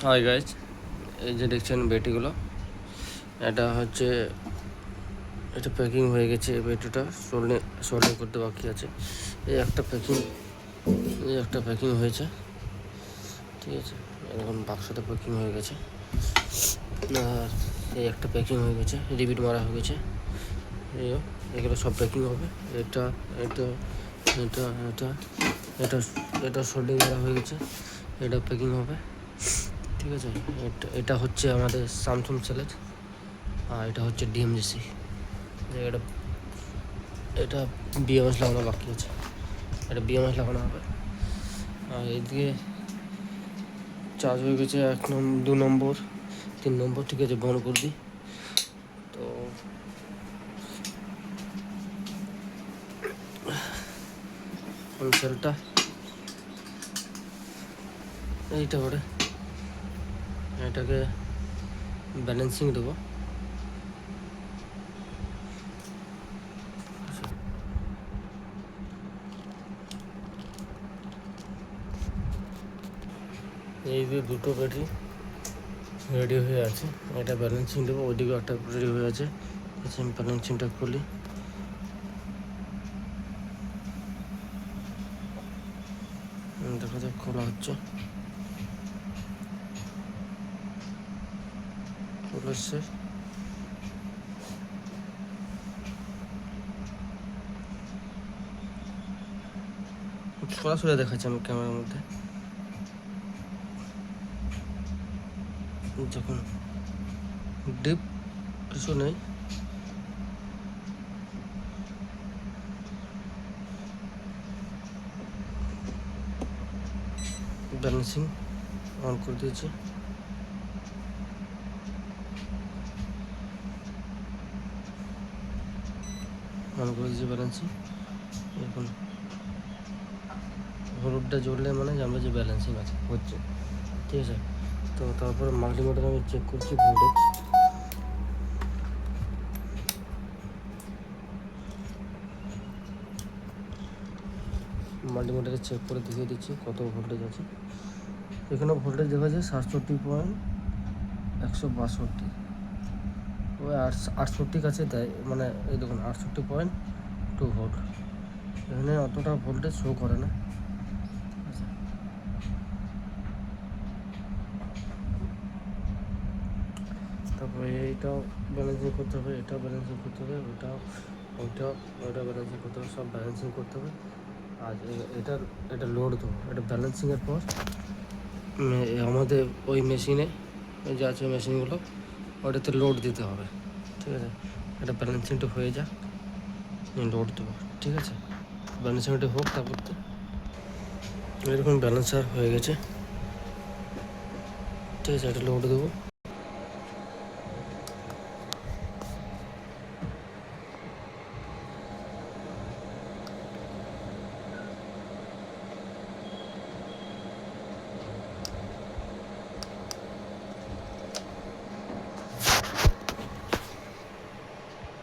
Hi guys, এই যে দেখছেন ব্যাটারিগুলো, এটা হচ্ছে এটা প্যাকিং হয়ে গেছে। এই ব্যাটারিটা সোল্ডিং করতে বাকি আছে। এই একটা প্যাকিং হয়েছে, ঠিক আছে। এরকম বাক্সতে প্যাকিং হয়ে গেছে, আর এই একটা প্যাকিং হয়ে গেছে, রিপিট মারা হয়ে গেছে। এগুলো সব প্যাকিং হবে। এটা এটা এটা এটা এটা এটা সোল্ডিং করা হয়ে গেছে, এটা প্যাকিং হবে, ঠিক আছে। এটা হচ্ছে আমাদের স্যামসাং সেলের, আর এটা হচ্ছে ডিএমজিসি। এটা এটা বিএমএস লাগানো বাকি আছে, এটা বিএমএস লাগানো হবে। আর এইদিকে চার্জ হয়ে গেছে 1 নম্বর, 2 নম্বর, 3 নম্বর, ঠিক আছে। বন্ধ করে দিই। তো সেলটা এইটা করে এটাকে ব্যালেন্সিং দেবো। এই যে দুটো ব্যাটারি রেডি হয়ে আছে, এটা ব্যালেন্সিং দেবো। ওইদিকে একটা রেডি হয়ে আছে, আমি ব্যালেন্সিংটা খুলি। দেখা যাক, খোলা হচ্ছে, খুলেছে। সরাসরি দেখাচ্ছে আমি ক্যামেরার মধ্যে। যখন ডিপ কিছু নেই, ব্যালেন্সিং অন করে দিয়েছি। অন করে দিয়েছি ব্যালেন্সিং। এখন হলুদটা জ্বললে মানে জানবো যে ব্যালেন্সিং আছে, হচ্ছে, ঠিক আছে। তো তারপরে মাল্টিমিটার আমি চেক করছি ভোল্টেজ। মাল্টিমিটারে চেক করে দেখিয়ে দিচ্ছি কত ভোল্টেজ আছে। এখানে ভোল্টেজ দেখা যায় 67.162, ওই 68 কাছে দেয়, মানে এই দেখুন 68.2 ভোল্ট। এখানে অতটা ভোল্টেজ শো করে না। তারপরে এইটাও ব্যালেন্সিং করতে হবে, এটাও ব্যালেন্সিং করতে হবে, ওইটাও ব্যালেন্সিং করতে হবে, সব ব্যালেন্সিং করতে হবে। আর এটা লোড দেবো। এটা ব্যালেন্সিংয়ের পর আমাদের ওই মেশিনে যে আছে মেশিনগুলো, ওটাতে লোড দিতে হবে, ঠিক আছে। এটা ব্যালেন্সিংটা হয়ে যাক, লোড দেবো, ঠিক আছে। ব্যালেন্সিংটা হোক, তারপর তো এরকম ব্যালেন্সার হয়ে গেছে, ঠিক আছে। এটা লোড দেবো।